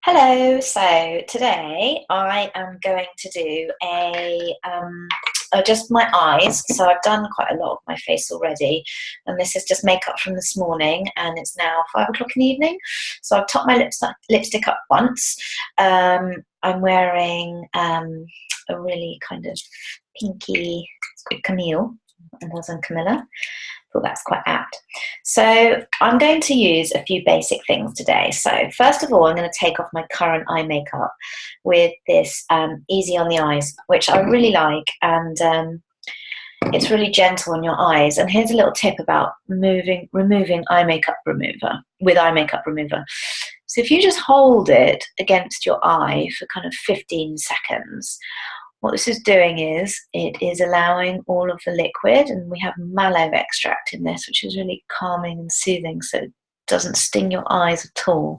Hello, so today I am going to do just my eyes. So I've done quite a lot of my face already, and this is just makeup from this morning, and it's now 5 o'clock in the evening. So I've topped my lipstick up once. I'm wearing a really kind of pinky, it's called Camille, and was on Camilla. Thought that's quite apt. So I'm going to use a few basic things today. So first of all, I'm going to take off my current eye makeup with this Easy on the Eyes, which I really like, and it's really gentle on your eyes. And here's a little tip about removing eye makeup remover with eye makeup remover. So if you just hold it against your eye for kind of 15 seconds, what this is doing is it is allowing all of the liquid, and we have mallow extract in this, which is really calming and soothing, so it doesn't sting your eyes at all.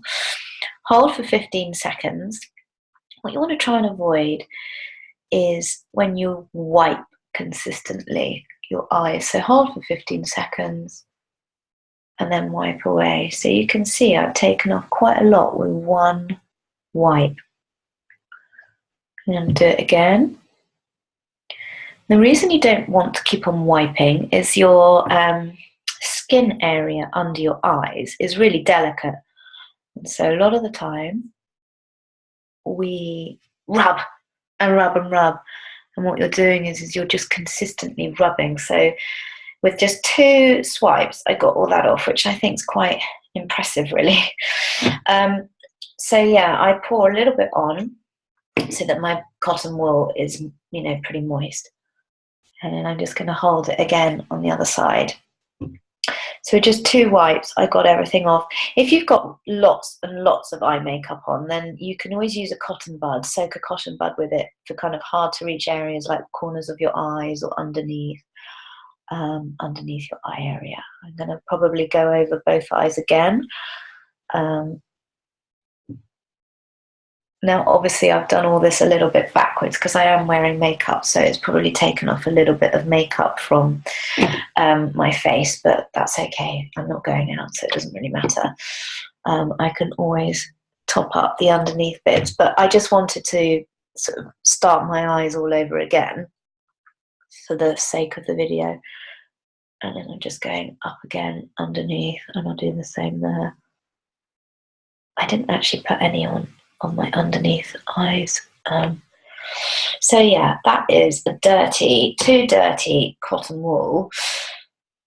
Hold for 15 seconds. What you want to try and avoid is when you wipe consistently your eyes. So hold for 15 seconds and then wipe away. So you can see I've taken off quite a lot with one wipe. And do it again. The reason you don't want to keep on wiping is your skin area under your eyes is really delicate. And so a lot of the time we rub and rub and rub. And what you're doing is you're just consistently rubbing. So with just 2 swipes, I got all that off, which I think is quite impressive, really. So yeah, I pour a little bit on, so that my cotton wool is, pretty moist. And then I'm just going to hold it again on the other side. So just 2 wipes, I got everything off. If you've got lots and lots of eye makeup on, then you can always use a cotton bud, soak a cotton bud with it for kind of hard to reach areas like corners of your eyes or underneath your eye area. I'm going to probably go over both eyes again. Now, obviously, I've done all this a little bit backwards because I am wearing makeup, so it's probably taken off a little bit of makeup from my face, but that's okay. I'm not going out, so it doesn't really matter. I can always top up the underneath bits, but I just wanted to sort of start my eyes all over again for the sake of the video. And then I'm just going up again underneath, and I'll do the same there. I didn't actually put any on my underneath eyes. So yeah, that is too dirty cotton wool,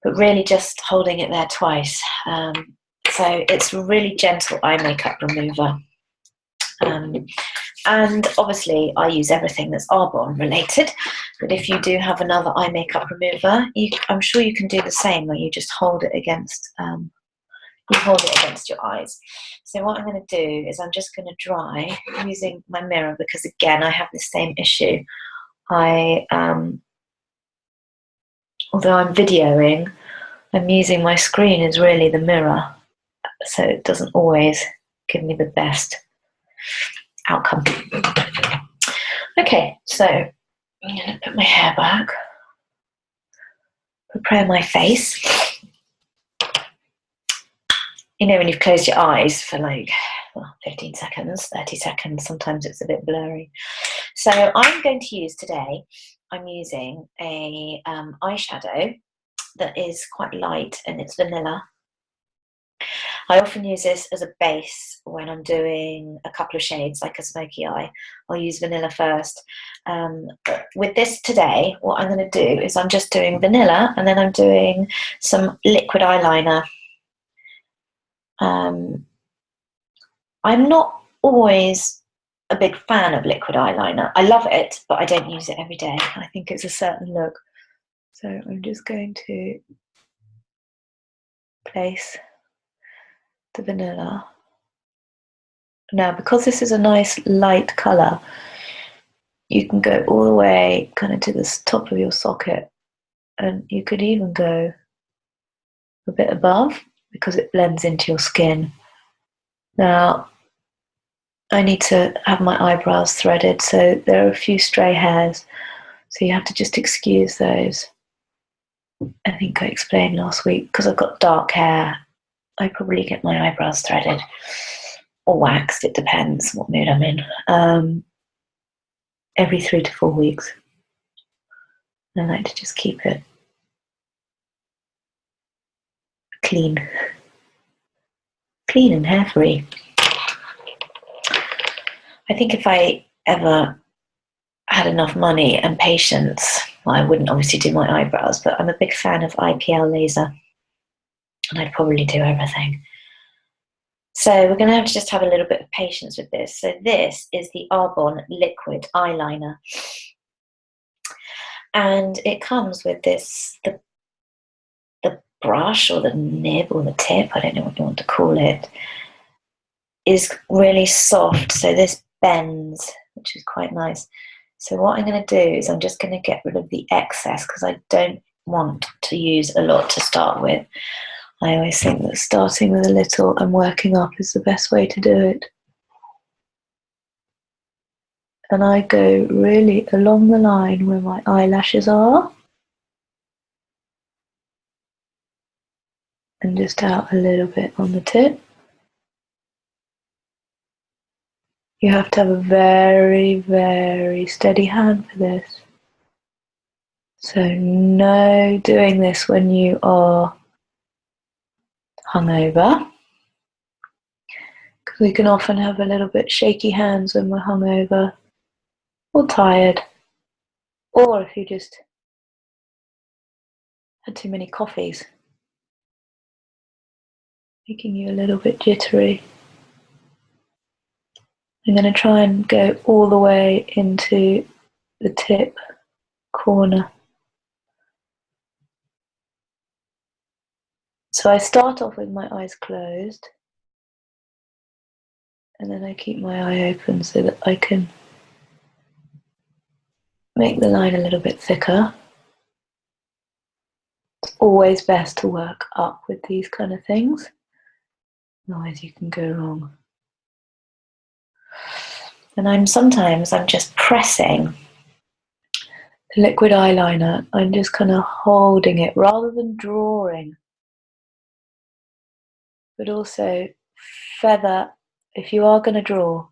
but really just holding it there twice. So it's a really gentle eye makeup remover. And obviously I use everything that's Arbonne related, but if you do have another eye makeup remover, I'm sure you can do the same, where you just hold it against your eyes. So what I'm going to do is I'm just going to dry using my mirror, because again I have the same issue. Although I'm videoing, I'm using my screen as really the mirror, so it doesn't always give me the best outcome. Okay, so I'm going to put my hair back, prepare my face. When you've closed your eyes for 15 seconds, 30 seconds, sometimes it's a bit blurry. So I'm going to use today, I'm using a eyeshadow that is quite light, and it's vanilla. I often use this as a base when I'm doing a couple of shades, like a smoky eye. I'll use vanilla first. But with this today, what I'm going to do is I'm just doing vanilla, and then I'm doing some liquid eyeliner. I'm not always a big fan of liquid eyeliner. I love it, but I don't use it every day. I think it's a certain look. So I'm just going to place the vanilla. Now, because this is a nice light colour, you can go all the way kind of to the top of your socket, and you could even go a bit above, because it blends into your skin. Now, I need to have my eyebrows threaded, so there are a few stray hairs, so you have to just excuse those. I think I explained last week, because I've got dark hair, I probably get my eyebrows threaded, or waxed, it depends what mood I'm in, every 3 to 4 weeks. I like to just keep it clean and hair-free. I think if I ever had enough money and patience, well, I wouldn't obviously do my eyebrows, but I'm a big fan of IPL laser, and I'd probably do everything. So we're going to have to just have a little bit of patience with this. So this is the Arbonne liquid eyeliner, and it comes with this, the brush or the nib or the tip, I don't know what you want to call it, is really soft, so this bends, which is quite nice. So what I'm going to do is I'm just going to get rid of the excess, because I don't want to use a lot to start with. I always think that starting with a little and working up is the best way to do it. And I go really along the line where my eyelashes are, and just out a little bit on the tip. You have to have a very, very steady hand for this. So no doing this when you are hungover, because we can often have a little bit shaky hands when we're hungover or tired, or if you just had too many coffees, making you a little bit jittery. I'm going to try and go all the way into the tip corner. So I start off with my eyes closed, and then I keep my eye open so that I can make the line a little bit thicker. It's always best to work up with these kind of things, otherwise you can go wrong. And sometimes I'm just pressing the liquid eyeliner, I'm just kind of holding it rather than drawing. But also feather, if you are going to draw,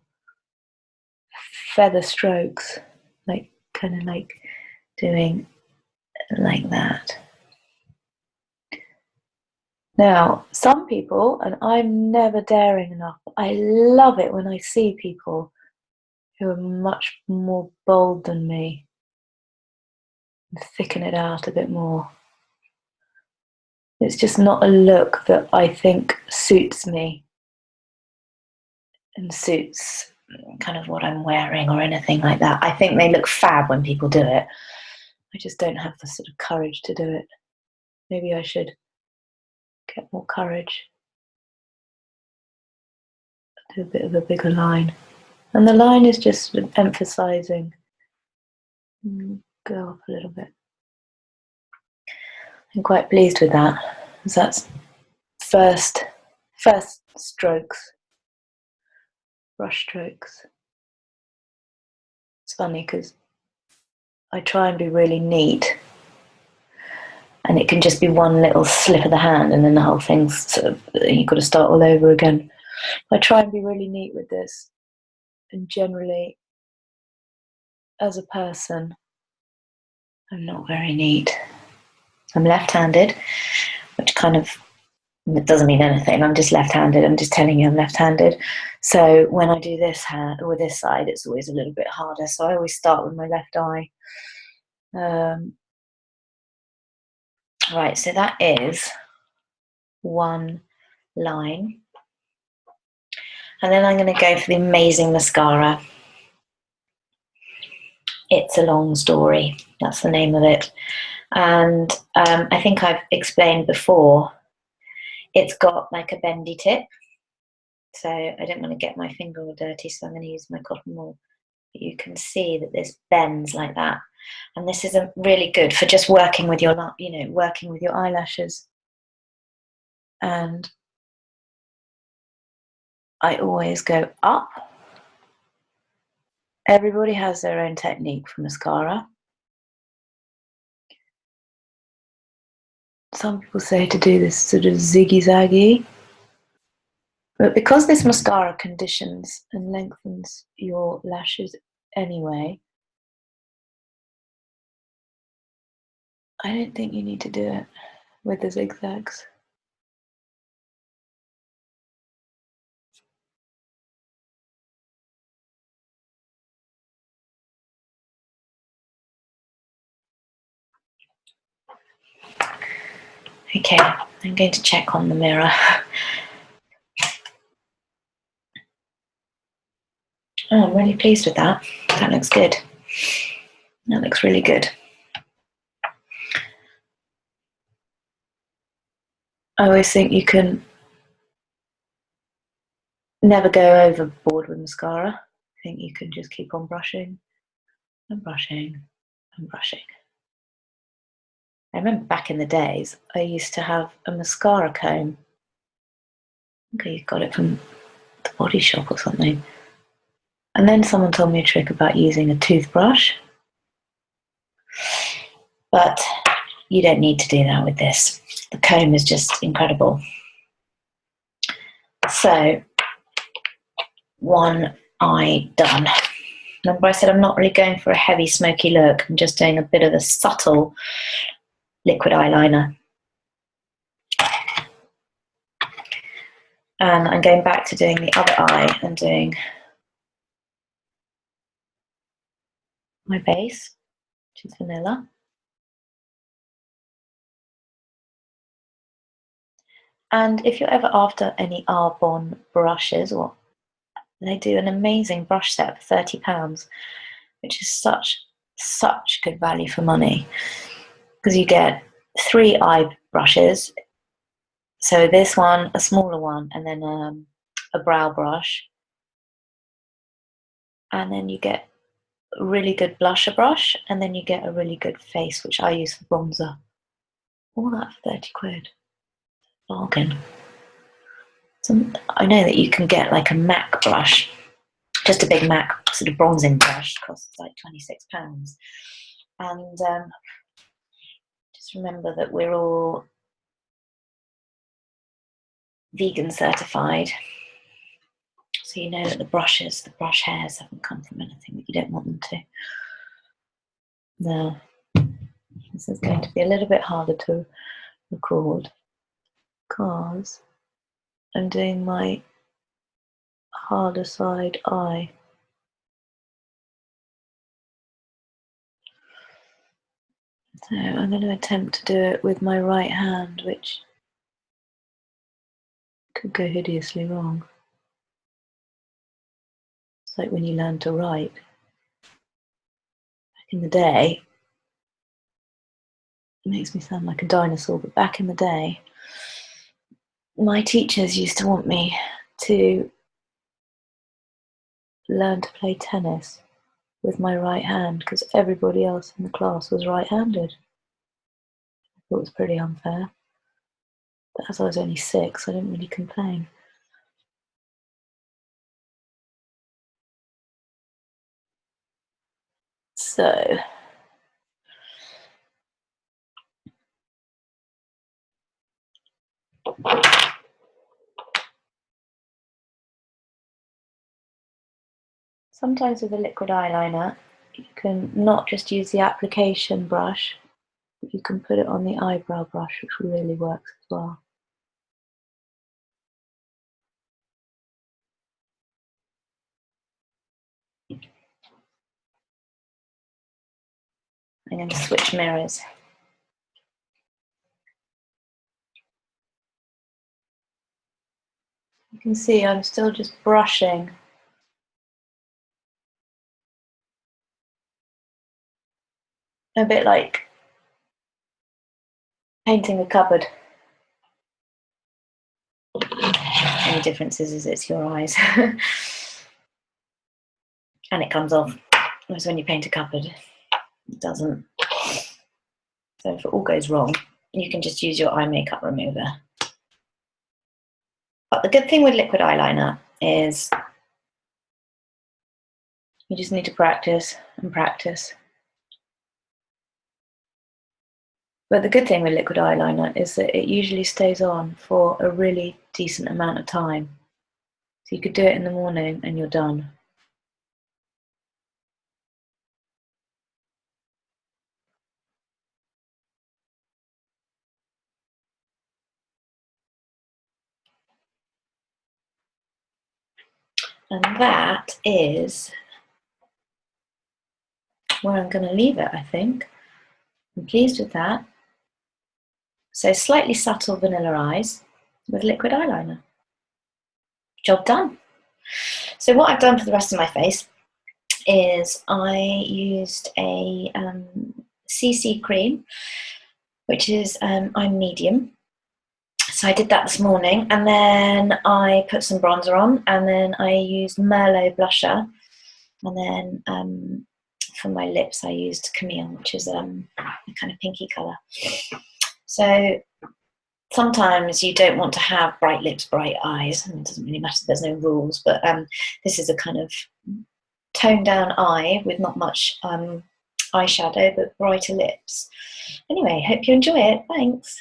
feather strokes, like kind of like doing like that. Now, some people, and I'm never daring enough, I love it when I see people who are much more bold than me and thicken it out a bit more. It's just not a look that I think suits me and suits kind of what I'm wearing or anything like that. I think they look fab when people do it. I just don't have the sort of courage to do it. Maybe I should get more courage. Do a bit of a bigger line. And the line is just sort of emphasizing. Go up a little bit. I'm quite pleased with that, because that's first strokes, brush strokes. It's funny because I try and be really neat, and it can just be one little slip of the hand, and then the whole thing's sort of, you've got to start all over again. I try and be really neat with this, and generally, as a person, I'm not very neat. I'm left-handed, which kind of, it doesn't mean anything. I'm just left-handed. I'm just telling you I'm left-handed. So when I do this hand or this side, it's always a little bit harder. So I always start with my left eye. Right, so that is one line. And then I'm going to go for the amazing mascara. It's a Long Story. That's the name of it. And I think I've explained before, it's got like a bendy tip. So I don't want to get my finger all dirty, so I'm going to use my cotton wool. But you can see that this bends like that. And this is really good for just working with your, working with your eyelashes. And I always go up. Everybody has their own technique for mascara. Some people say to do this sort of ziggy-zaggy. But because this mascara conditions and lengthens your lashes anyway, I don't think you need to do it with the zigzags. Okay, I'm going to check on the mirror. Oh, I'm really pleased with that. That looks good. That looks really good. I always think you can never go overboard with mascara. I think you can just keep on brushing and brushing and brushing. I remember back in the days, I used to have a mascara comb. Okay, you got it from the Body Shop or something. And then someone told me a trick about using a toothbrush. But you don't need to do that with this. The comb is just incredible. So, one eye done. Remember I said I'm not really going for a heavy smoky look. I'm just doing a bit of a subtle liquid eyeliner. And I'm going back to doing the other eye and doing my base, which is vanilla. And if you're ever after any Arbonne brushes, or they do an amazing brush set for £30, which is such good value for money, because you get 3 eye brushes. So this one, a smaller one, and then a brow brush, and then you get a really good blusher brush, and then you get a really good face, which I use for bronzer. All that for 30 quid. Bargain. So I know that you can get like a MAC brush, just a big MAC sort of bronzing brush, costs like £26. And just remember that we're all vegan certified, so you know that the brush hairs haven't come from anything that you don't want them to. Now, this is going to be a little bit harder to record because I'm doing my harder side eye. So I'm going to attempt to do it with my right hand, which could go hideously wrong. It's like when you learn to write. Back in the day, it makes me sound like a dinosaur, but back in the day, my teachers used to want me to learn to play tennis with my right hand because everybody else in the class was right-handed. I thought it was pretty unfair. But as I was only 6, I didn't really complain. So, sometimes with a liquid eyeliner, you can not just use the application brush, but you can put it on the eyebrow brush, which really works as well. I'm going to switch mirrors. You can see I'm still just brushing. A bit like painting a cupboard. The only difference is it's your eyes. And it comes off. Whereas when you paint a cupboard, it doesn't. So if it all goes wrong, you can just use your eye makeup remover. But the good thing with liquid eyeliner is you just need to practice and practice. But the good thing with liquid eyeliner is that it usually stays on for a really decent amount of time. So you could do it in the morning and you're done. And that is where I'm going to leave it, I think. I'm pleased with that. So slightly subtle vanilla eyes with liquid eyeliner. Job done. So what I've done for the rest of my face is I used a CC cream, which is I'm medium. So I did that this morning, and then I put some bronzer on, and then I used Merlot blusher, and then for my lips I used Camille, which is a kind of pinky colour. So sometimes you don't want to have bright lips, bright eyes, and it doesn't really matter, there's no rules, but this is a kind of toned down eye with not much eyeshadow, but brighter lips. Anyway, hope you enjoy it. Thanks.